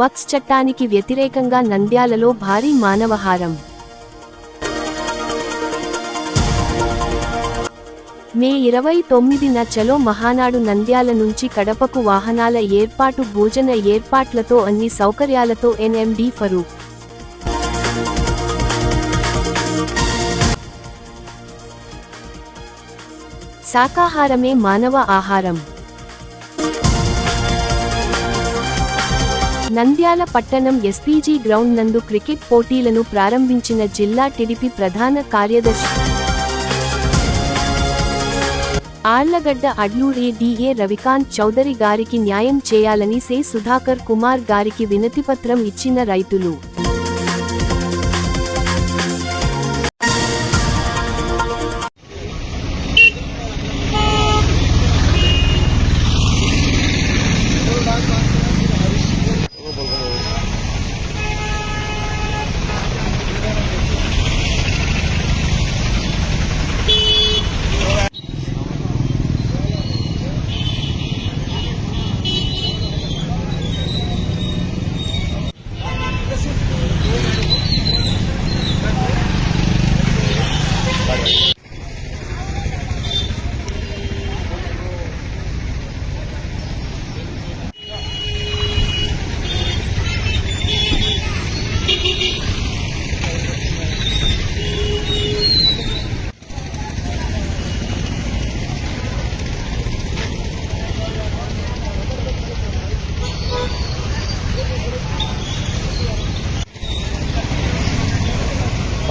వక్ఫ్ చట్టానికి వ్యతిరేకంగా నంద్యాలలో భారీ మానవహారం. మే 29న చలో మహానాడు నంద్యాల నుంచి కడపకు వాహనాల ఏర్పాటు, భోజన ఏర్పాట్లతో అన్ని సౌకర్యాలతో ఎన్ఎండి ఫరూక్. శాకాహారమే మానవ ఆహారం. నంద్యాల పట్టణం ఎస్పీజీ గ్రౌండ్ నందు క్రికెట్ పోటీలను ప్రారంభించిన జిల్లా టీడీపీ ప్రధాన కార్యదర్శి ఆళ్లగడ్డ అడ్లూరు డిఏ రవికాంత్ చౌదరి గారికి న్యాయం చేయాలని సే సుధాకర్ కుమార్ గారికి వినతిపత్రం ఇచ్చిన రైతులు.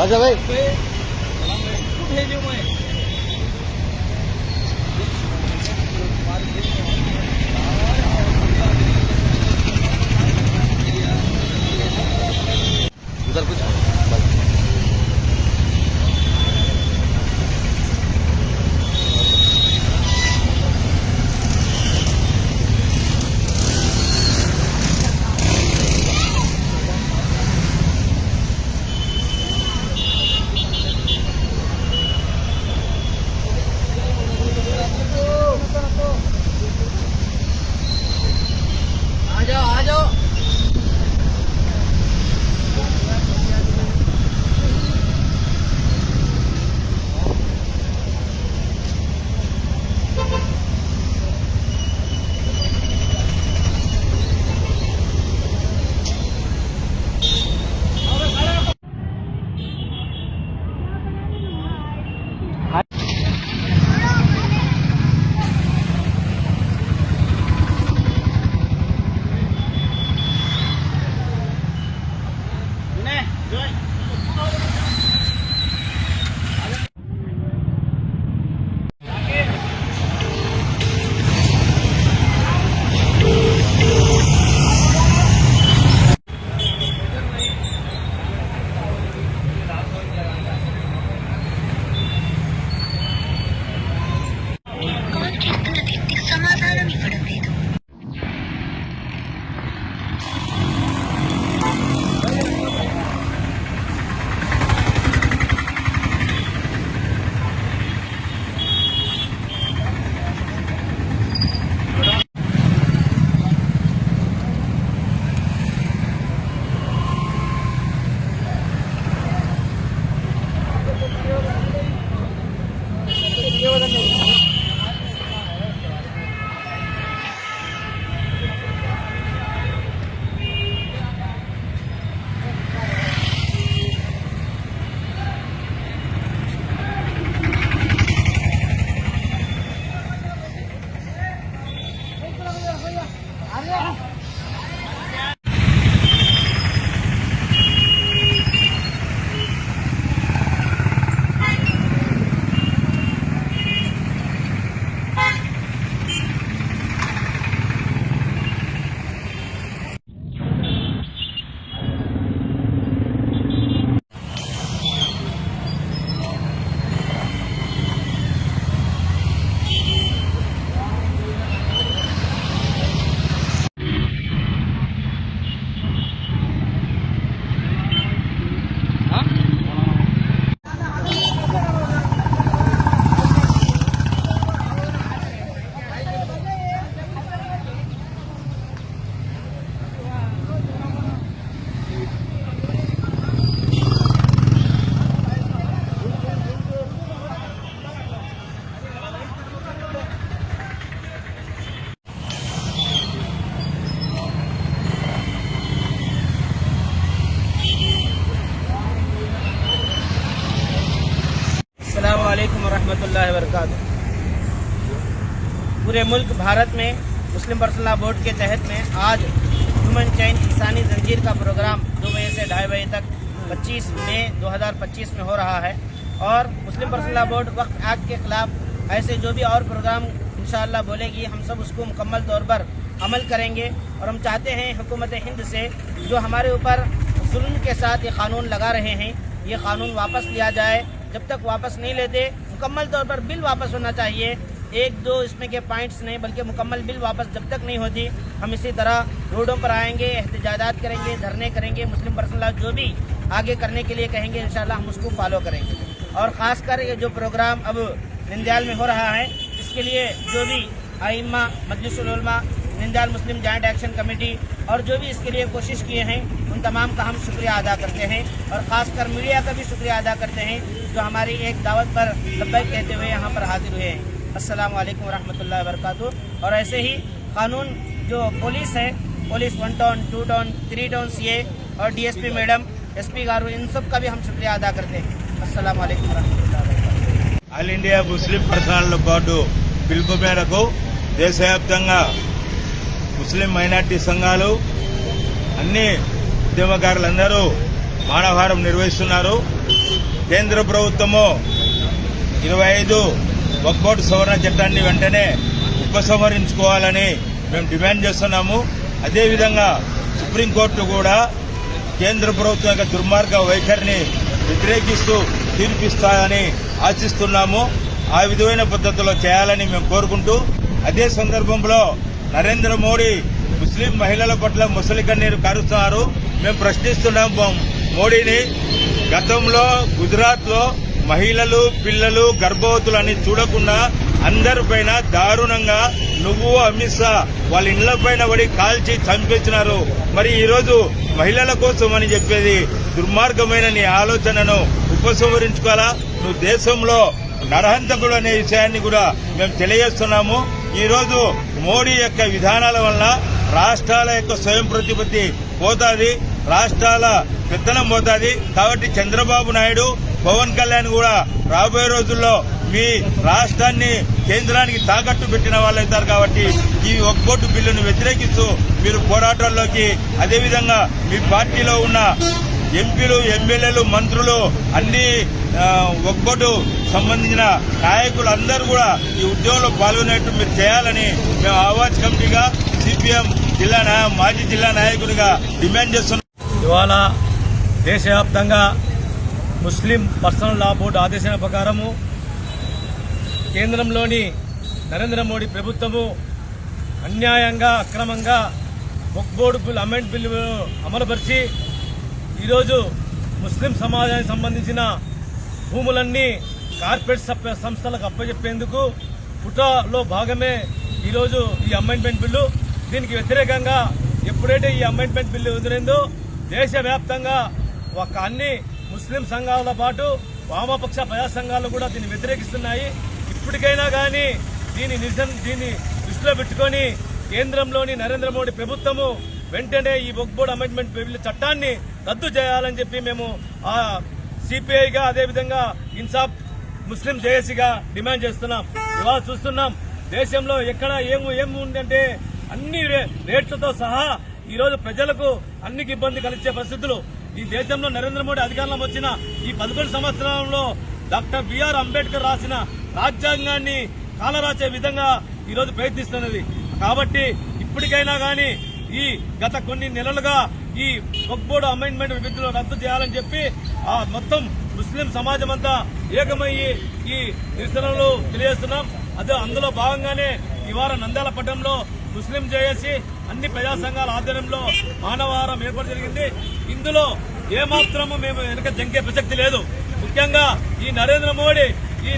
अच्छा भाई उधर कुछ आ जाओ रहमतुल्लाहि व बरकातुहू। पूरे मुल्क भारत में मुस्लिम पर्सनल लॉ बोर्ड के तहत में आज ह्यूमन चैन इंसानी जंजीर का प्रोग्राम 2 बजे से 2:30 बजे तक 25 मई 2025 में हो रहा है। और मुस्लिम पर्सनल लॉ बोर्ड वक्फ एक्ट के खिलाफ ऐसे जो भी और प्रोग्राम इंशाअल्लाह बोलेगी, हम सब उसको मुकम्मल तौर पर अमल करेंगे। और हम चाहते हैं हुकूमत हिंद से जो हमारे ऊपर जुल्म के साथ ये कानून लगा रहे हैं, ये कानून वापस लिया जाए। जब तक वापस नहीं लेते, मुकम्मल तौर पर बिल वापस होना चाहिए। 1-2 इसमें के पॉइंट्स नहीं, बल्कि मुकम्मल बिल वापस जब तक नहीं होती, हम इसी तरह रोडों पर आएंगे, एहतजाजात करेंगे, धरने करेंगे। मुस्लिम पर्सनल लॉ जो भी आगे करने के लिए कहेंगे इंशाअल्लाह हम उसको फॉलो करेंगे। और ख़ासकर ये जो प्रोग्राम अब नंदयाल में हो रहा है, इसके लिए जो भी आइम्मा, मजलिसुल उलमा, नंदयाल मुस्लिम जॉइंट एक्शन कमेटी और जो भी इसके लिए कोशिश किए हैं, उन तमाम का हम शुक्रिया अदा करते हैं। और ख़ासकर मीडिया का भी शुक्रिया अदा करते हैं जो हमारी एक दावत पर लब्बैक कहते हुए यहाँ पर हाजिर हुए हैं। अस्सलामु अलैकुम वरहमतुल्लाहि वबरकातुहू। और ऐसे ही कानून जो पुलिस है, police 1 town 2 town 3 town CA और डीएसपी मैडम, एसपी गारू, इन सब का भी हम शुक्रिया अदा करते हैं। अस्सलामु अलैकुम वरहमतुल्लाहि वबरकातुहू। All India Muslim personal board పిలుపు మేరకు దేశవ్యాప్తంగా ముస్లిం మైనార్టీ సంఘాలు అన్ని ఉద్యమకారులందరూ మానవహారం నిర్వహిస్తున్నారు. కేంద్ర ప్రభుత్వము 25 వక్ఫ్ బోర్డు సవరణ చట్టాన్ని వెంటనే ఉపసంహరించుకోవాలని మేము డిమాండ్ చేస్తున్నాము. అదేవిధంగా సుప్రీంకోర్టు కూడా కేంద్ర ప్రభుత్వం యొక్క దుర్మార్గ వైఖరిని వ్యతిరేకిస్తూ తీర్పిస్తాయని ఆశిస్తున్నాము. ఆ విధమైన పద్ధతిలో చేయాలని మేము కోరుకుంటూ, అదే సందర్భంలో నరేంద్ర మోడీ ముస్లిం మహిళల పట్ల ముసలి కన్నీరు కారుస్తున్నారు. మేము ప్రశ్నిస్తున్నాం మోడీని. గతంలో గుజరాత్ లో మహిళలు, పిల్లలు, గర్భవతులని చూడకుండా అందరిపైన దారుణంగా నువ్వు, అమిత్ షా వాళ్ళ ఇళ్ల పైన పడి కాల్చి చంపేసినారు. మరి ఈ రోజు మహిళల కోసం అని చెప్పేది దుర్మార్గమైన నీ ఆలోచనను ఉపసంహరించుకోవాలా. నువ్వు దేశంలో నరహంతకుడు అనే విషయాన్ని కూడా మేము తెలియజేస్తున్నాము. ఈ రోజు మోడీ యొక్క విధానాల వల్ల రాష్ట్రాల యొక్క స్వయం ప్రతిపత్తి పోతాది, రాష్ట్రాల పెత్తనం పోతాది. కాబట్టి చంద్రబాబు నాయుడు, పవన్ కళ్యాణ్ కూడా రాబోయే రోజుల్లో మీ రాష్ట్రాన్ని కేంద్రానికి తాకట్టు పెట్టిన వాళ్ళు అవుతారు. కాబట్టి ఈ వక్ఫ్ బోర్డు బిల్లును వ్యతిరేకిస్తూ మీరు పోరాటాల్లోకి, అదేవిధంగా మీ పార్టీలో ఉన్న ఎంపీలు, ఎమ్మెల్యేలు, మంత్రులు, అన్ని వక్ఫ్ బోర్డు సంబంధించిన నాయకులందరూ కూడా ఈ ఉద్యమంలో పాల్గొనేట్టు మీరు చేయాలని మేము ఆవాజ్ కమిటీగా, సిపిఎం మాజీ జిల్లా నాయకుడిగా డిమాండ్ చేస్తున్నాం. ఇవాళ దేశవ్యాప్తంగా ముస్లిం పర్సనల్ లా బోర్డు ఆదేశాల ప్రకారము కేంద్రంలోని నరేంద్ర మోడీ ప్రభుత్వము అన్యాయంగా, అక్రమంగా వక్ఫ్ బోర్డు బిల్ అమెండ్ బిల్లు అమలుపరిచి ఈరోజు ముస్లిం సమాజానికి సంబంధించిన భూములన్నీ కార్పొరేట్ సంస్థలకు అప్పచెప్పేందుకు కుట్రలో భాగమే ఈరోజు ఈ అమెండ్మెంట్ బిల్లు. దీనికి వ్యతిరేకంగా ఎప్పుడైతే ఈ అమెండ్మెంట్ బిల్లు ఎదురైందో దేశవ్యాప్తంగా అన్ని ముస్లిం సంఘాలతో పాటు వామపక్ష ప్రజా సంఘాలు కూడా దీన్ని వ్యతిరేకిస్తున్నాయి. ఇప్పటికైనా కానీ దీన్ని దృష్టిలో పెట్టుకుని కేంద్రంలోని నరేంద్ర మోడీ ప్రభుత్వము వెంటనే ఈ వక్ఫ్ బోర్డు అమెండ్మెంట్ బిల్లు చట్టాన్ని రద్దు చేయాలని చెప్పి మేము సిపిఐగా, అదేవిధంగా ఇన్సాఫ్ ముస్లిం జేఏసీగా డిమాండ్ చేస్తున్నాం. ఇవాళ చూస్తున్నాం దేశంలో ఎక్కడ ఏమి ఉందంటే అన్ని రేట్లతో సహా ఈరోజు ప్రజలకు అన్నికి ఇబ్బంది కలిగించే పరిస్థితులు. ఈ దేశంలో నరేంద్ర మోడీ అధికారంలో వచ్చిన ఈ 11 సంవత్సరాలలో డాక్టర్ బిఆర్ అంబేద్కర్ రాసిన రాజ్యాంగాన్ని కాలరాచే విధంగా ఈరోజు ప్రయత్నిస్తున్నది. కాబట్టి ఇప్పటికైనా కానీ ఈ గత కొన్ని నెలలుగా ఈ వక్ఫ్ బోర్డు అమెండ్మెంట్ బిల్లు రద్దు చేయాలని చెప్పి మొత్తం ముస్లిం సమాజం అంతా ఏకమయ్యి ఈ నిరసనలు తెలియజేస్తున్నాం. అదే అందులో భాగంగానే ఇవాళ నంద్యాల పట్టణంలో ముస్లిం జేఏసీ అన్ని ప్రజా సంఘాల ఆధ్వర్యంలో మానవహారం ఏర్పాటు జరిగింది. ఇందులో ఏమాత్రము మేము వెనక జంకే ప్రసక్తి లేదు. ముఖ్యంగా ఈ నరేంద్ర మోడీ ఈ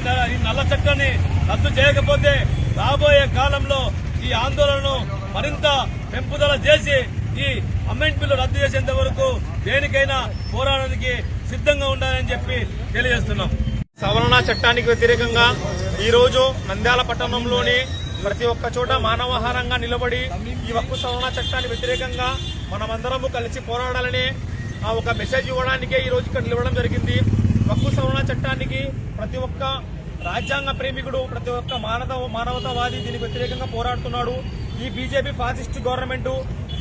నల్ల చట్టాన్ని రద్దు చేయకపోతే రాబోయే కాలంలో ఈ ఆందోళనను మరింత పెంపుదల చేసి ఈ అమెండ్మెంట్ బిల్లు రద్దు చేసేంత వరకు దేనికైనా పోరాడడానికి సిద్ధంగా ఉండాలని చెప్పి తెలియజేస్తున్నాం. సవరణ చట్టానికి వ్యతిరేకంగా ఈరోజు నంద్యాల పట్టణంలోని ప్రతి ఒక్క చోట మానవహారంగా నిలబడి ఈ వక్ఫ్ సవరణ చట్టానికి వ్యతిరేకంగా మనమందరము కలిసి పోరాడాలని ఒక మెసేజ్ ఇవ్వడానికే ఈరోజు ఇక్కడ నిలవడం జరిగింది. వక్ఫ్ సవరణ చట్టానికి ప్రతి ఒక్క రాజ్యాంగ ప్రేమికుడు, ప్రతి ఒక్క మానవతావాది దీనికి వ్యతిరేకంగా పోరాడుతున్నాడు. ఈ బీజేపీ ఫాసిస్ట్ గవర్నమెంట్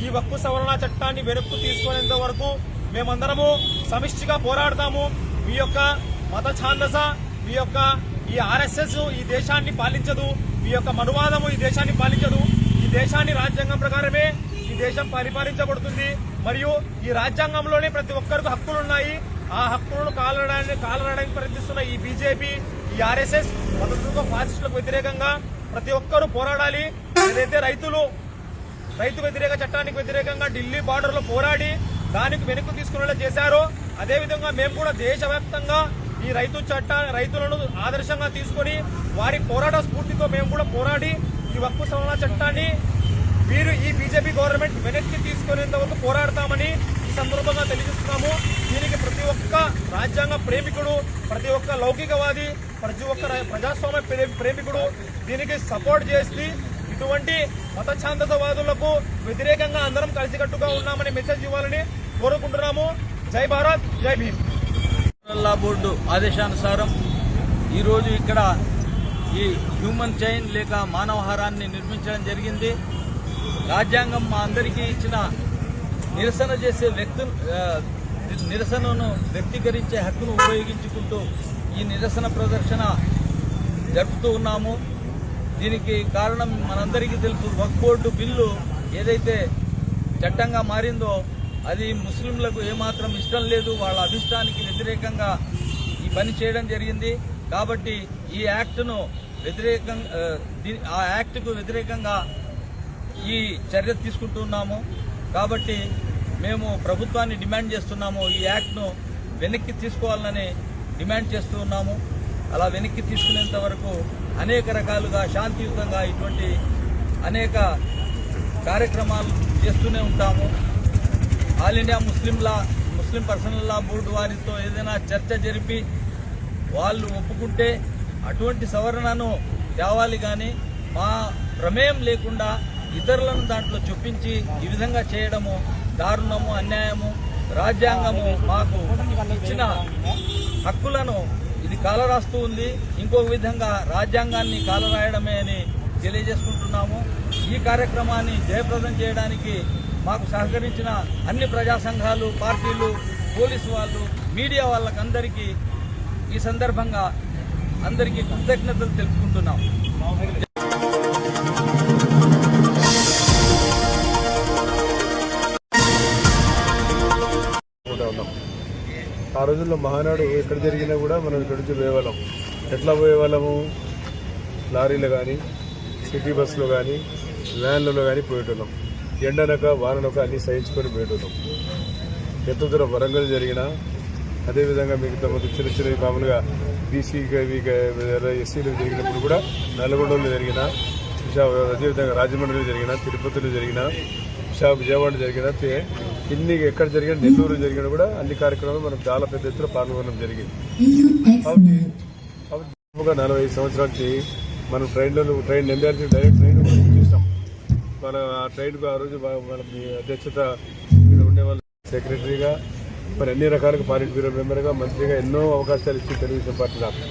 ఈ వక్ఫ్ సవరణ చట్టాన్ని వెనక్కు తీసుకునేంత వరకు మేమందరము సమిష్టిగా పోరాడతాము. మీ యొక్క మత ఛాందస, మీ యొక్క ఈ ఆర్ఎస్ఎస్ ఈ దేశాన్ని పాలించదు, మీ యొక్క మనువాదము ఈ దేశాన్ని పాలించదు. ఈ దేశాన్ని రాజ్యాంగం ప్రకారమే ఈ దేశం పరిపాలించబడుతుంది. మరియు ఈ రాజ్యాంగంలోనే ప్రతి ఒక్కరికి హక్కులున్నాయి. ఆ హక్కులను కాలరాయడానికి ప్రయత్నిస్తున్న ఈ బీజేపీ, ఈ ఆర్ఎస్ఎస్ మతతత్వ ఫాసిస్టులకు వ్యతిరేకంగా ప్రతి ఒక్కరూ పోరాడాలి. ఏదైతే రైతు వ్యతిరేక చట్టానికి వ్యతిరేకంగా ఢిల్లీ బార్డర్ లో పోరాడి దానికి వెనక్కు తీసుకునేలా చేశారో, అదేవిధంగా మేము కూడా దేశవ్యాప్తంగా ఈ రైతులను ఆదర్శంగా తీసుకుని వారి పోరాట స్ఫూర్తితో మేము కూడా పోరాడి ఈ వక్ఫ్ సవరణ చట్టాన్ని వీరు ఈ బీజేపీ గవర్నమెంట్ వెనక్కి తీసుకునేంత వరకు పోరాడతామని ఈ సందర్భంగా తెలియజేస్తున్నాము. దీనికి ప్రతి ఒక్క రాజ్యాంగ ప్రేమికుడు, ప్రతి ఒక్క లౌకికవాది, ప్రతి ఒక్క ప్రజాస్వామ్య ప్రేమికుడు దీనికి సపోర్ట్ చేసి ఇటువంటి మత ఛాందసవాదులకు వ్యతిరేకంగా అందరం కలిసికట్టుగా ఉన్నామని మెసేజ్ ఇవ్వాలని కోరుకుంటున్నాము. జై భారత్, జై భీమ్. లా బోర్డు ఆదేశానుసారం ఈరోజు ఇక్కడ ఈ హ్యూమన్ చైన్ లేక మానవహారాన్ని నిర్మించడం జరిగింది. రాజ్యాంగం మా అందరికీ ఇచ్చిన నిరసనను వ్యక్తీకరించే హక్కును ఉపయోగించుకుంటూ ఈ నిరసన ప్రదర్శన జరుపుతూ ఉన్నాము. దీనికి కారణం మనందరికీ తెలుసు. వక్ఫ్ బోర్డు బిల్లు ఏదైతే చట్టంగా మారిందో అది ముస్లింలకు ఏమాత్రం ఇష్టం లేదు. వాళ్ళ అభిష్టానికి వ్యతిరేకంగా ఈ పని చేయడం జరిగింది. కాబట్టి ఈ యాక్ట్ను ఆ యాక్ట్కు వ్యతిరేకంగా ఈ చర్య తీసుకుంటున్నాము. కాబట్టి మేము ప్రభుత్వాన్ని డిమాండ్ చేస్తున్నాము, ఈ యాక్ట్ను వెనక్కి తీసుకోవాలని డిమాండ్ చేస్తూ ఉన్నాము. అలా వెనక్కి తీసుకునేంత వరకు అనేక రకాలుగా శాంతియుతంగా ఇటువంటి అనేక కార్యక్రమాలు చేస్తూనే ఉంటాము. ఆల్ ఇండియా ముస్లిం పర్సనల్ లా బోర్డు వారితో ఏదైనా చర్చ జరిపి వాళ్ళు ఒప్పుకుంటే అటువంటి సవరణను తేవాలి. కానీ మా ప్రమేయం లేకుండా ఇతరులను దాంట్లో చొప్పించి ఈ విధంగా చేయడము దారుణము, అన్యాయము. రాజ్యాంగము మాకు ఇచ్చిన హక్కులను ఇది కాలరాస్తూ ఉంది. ఇంకొక విధంగా రాజ్యాంగాన్ని కాలరాయడమే అని తెలియజేసుకుంటున్నాము. ఈ కార్యక్రమాన్ని జయప్రదం చేయడానికి మాకు సహకరించిన అన్ని ప్రజా సంఘాలు, పార్టీలు, పోలీసు వాళ్ళు, మీడియా వాళ్ళకందరికీ ఈ సందర్భంగా అందరికీ కృతజ్ఞతలు తెలుపుకుంటున్నాం. ఆ రోజుల్లో మహానాడు ఎక్కడ జరిగినా కూడా మనం ఇక్కడి నుంచి పోయేవాళ్ళం. ఎట్లా పోయేవాళ్ళము? లారీలో కానీ, సిటీ బస్సులో కానీ, వ్యాన్లలో కానీ పోయేటోళ్ళం. ఎండనక వాననక అన్ని సహించుకొని పోయేటోళ్ళం. ఎంత దూరం వరంగల్ జరిగినా, అదేవిధంగా మిగతా చిన్న చిన్న మామూలుగా బీసీ ఎస్సీలు జరిగినప్పుడు కూడా నల్గొండలో జరిగిన, అదేవిధంగా రాజమండ్రిలో జరిగిన, తిరుపతిలో జరిగిన, విజయవాడ జరిగిన, ఇన్ని ఎక్కడ జరిగిన, నెల్లూరు జరిగిన కూడా అన్ని కార్యక్రమాలు మనం చాలా పెద్ద ఎత్తున పాల్గొనడం జరిగింది. కాబట్టి 45 సంవత్సరాలకి మనం ట్రైన్ నెంబర్ డైరెక్ట్ ట్రైన్ చూస్తాం. మన ఆ ట్రైన్కు ఆ రోజు మన అధ్యక్షత ఉండే వాళ్ళు సెక్రటరీగా, మరి అన్ని రకాలుగా పార్టీ బ్యూరో మెంబర్గా, మంత్రిగా ఎన్నో అవకాశాలు ఇచ్చి తెలుగుదేశం పార్టీ నాకు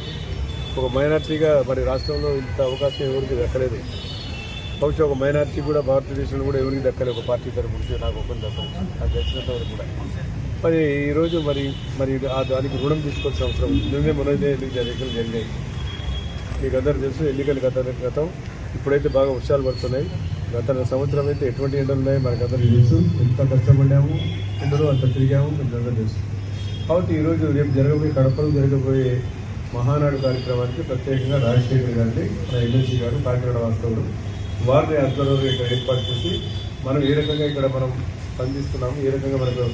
ఒక మైనార్టీగా మరి రాష్ట్రంలో ఇంత అవకాశం ఎవరికి దక్కలేదు. బహుశా ఒక మైనార్టీ కూడా భారతదేశంలో కూడా ఎవరికి దక్కలేదు. ఒక పార్టీ తరపు నుంచి నాకు ఒకటి దక్కలేదు, నాకు తెలిసినంత వరకు కూడా. మరి ఈరోజు మరి దానికి రుణం తీసుకోవాల్సిన అవసరం ఉంది. నిన్నే మొన్ననే ఎన్నికలు జరిగాయి. మీకు అందరూ తెలుసు, ఎన్నికలు గతం ఇప్పుడైతే బాగా వర్షాలు పడుతున్నాయి. గత సంవత్సరం అయితే ఎటువంటి ఎండలు ఉన్నాయి మనకందరూ తెలుసు. ఎంత కష్టపడ్డాము, ఎండలు అంత తిరిగాము, మీకు తెలుసు. కాబట్టి ఈరోజు రేపు కడపలో జరగబోయే మహానాడు కార్యక్రమానికి ప్రత్యేకంగా రాజశేఖర్ గారిని, మన ఎమ్మెల్సీ గారు, కాకినాడ వాస్తవుడు, వారిని ఆధ్వర్యంలో ఇక్కడ ఏర్పాటు చేసి మనం ఏ రకంగా ఇక్కడ మనం స్పందిస్తున్నాము, ఏ రకంగా మనకు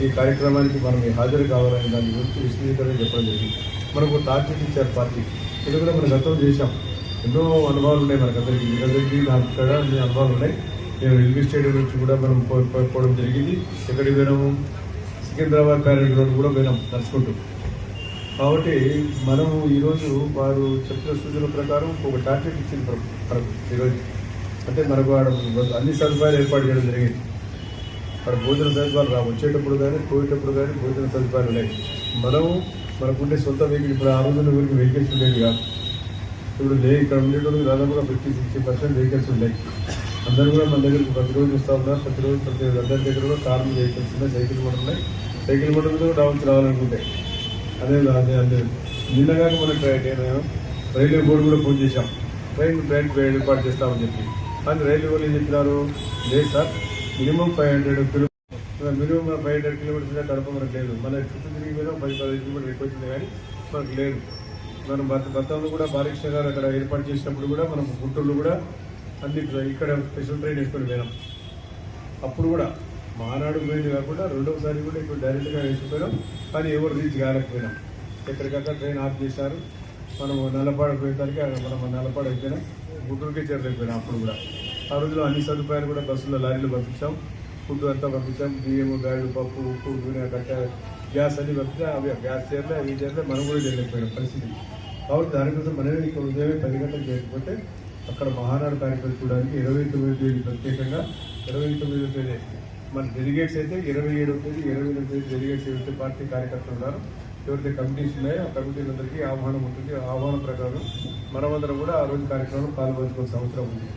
ఈ కార్యక్రమానికి మనం హాజరు కావాలని దాని గురించి విశ్లేషణ చెప్పడం జరిగింది. మనకు టార్గెట్ ఇచ్చారు పార్టీ. ఇది కూడా మనం గతం చేశాం. ఎన్నో అనుభవాలు ఉన్నాయి మనకందరికీ. మీకందరికీ నాకు కూడా అన్ని అనుభవాలు ఉన్నాయి. నేను రైల్వే స్టేడియం నుంచి కూడా మనం పోవడం జరిగింది. ఎక్కడికి పోయినాము? సికింద్రాబాద్ ప్యారెడ్ రోడ్ కూడా పోయినాం నడుచుకుంటూ. కాబట్టి మనము ఈరోజు వారు చెప్పిన సూచన ప్రకారం ఒక టార్గెట్ ఇచ్చింది ఈరోజు. అంటే మనకు అన్ని సదుపాయాలు ఏర్పాటు చేయడం జరిగింది. అక్కడ భోజన సదుపాయాలు వచ్చేటప్పుడు కానీ, పోయేటప్పుడు కానీ భోజన సదుపాయాలు ఉన్నాయి. మనకుండే సొంత వెహికల్, ఇప్పుడు ఆ రోజుల్లో ఊరికి వెహికల్స్ ఉండేది కాదు. ఇప్పుడు ఇక్కడ ఉండేటప్పుడు దాదాపుగా 50-60% వెహికల్స్ ఉన్నాయి. అందరూ కూడా మన దగ్గరికి ప్రతిరోజు వస్తూ ఉన్నారు. ప్రతిరోజు అందరి దగ్గర కూడా కార్లు వెహికల్స్ ఉన్నాయి, సైకిల్ కూడా ఉన్నాయి. సైకిల్ కూడా రావాలనుకుంటే అదే నిన్నగాక మనకి నేను రైల్వే బోర్డు కూడా ఫోన్ చేశాం, ట్రైన్ ఏర్పాటు చేస్తామని చెప్పి. కానీ రైల్వే వాళ్ళు ఏం చెప్పినారు, లేదు సార్ మినిమం 500 కిలోమీటర్స్ కడప మనకు లేదు. మన చుట్టూ తిరిగి మీద 10-15 కిలోమీటర్లు ఎక్కువ వచ్చింది కానీ మనకు లేదు. మనం గతంలో కూడా బాలకృష్ణ గారు అక్కడ ఏర్పాటు చేసినప్పుడు కూడా మనం గుంటూరులో కూడా అన్ని ఇక్కడ స్పెషల్ ట్రైన్ వేసుకొని పోయినాం. అప్పుడు కూడా మహానాడు పోయింది కాకుండా రెండవసారి కూడా ఇప్పుడు డైరెక్ట్గా వేసుకుపోయినాం. కానీ ఎవరు రీచ్ కాలేకపోయినాం. ఎక్కడికక్కడ ట్రైన్ ఆఫ్ చేశారు. మనం నల్లపాడ పోయేసరికి మనం నల్లపాడ అయిపోయినాం, గుంటూరుకే చేరలేకపోయినాం. అప్పుడు కూడా ఆ రోజులో అన్ని సదుపాయాలు కూడా బస్సులో లారీలు పంపించాం, ఫుడ్ అంతా పంపించాం, బియ్యం గాడి పప్పు ఉప్పు నూనె కట్ట గ్యాస్ అన్ని పంపించాం. అవి గ్యాస్ చేరలే, అవి చేరలే, మనం కూడా చేయలేకపోయినాం పరిస్థితి. కాబట్టి దానికోసం మనమే ఇక్కడ ఉదయమే 10 గంటలకు చేయకపోతే అక్కడ మహానాడు కార్యక్రమం చూడడానికి 29వ తేదీ ప్రత్యేకంగా 29వ తేదీ మన డెలిగేట్స్ అయితే 27వ తేదీ 28వ తేదీ డెలిగేట్స్ ఎవరైతే పార్టీ కార్యకర్తలు ఉన్నారో ఎవరైతే కమిటీస్ ఉన్నాయో ఆ కమిటీలందరికీ ఆహ్వానం ఉంటుంది. ఆహ్వానం ప్రకారం మనమందరం కూడా ఆ రోజు కార్యక్రమంలో పాల్గొనుకోవాల్సిన అవసరం ఉంది.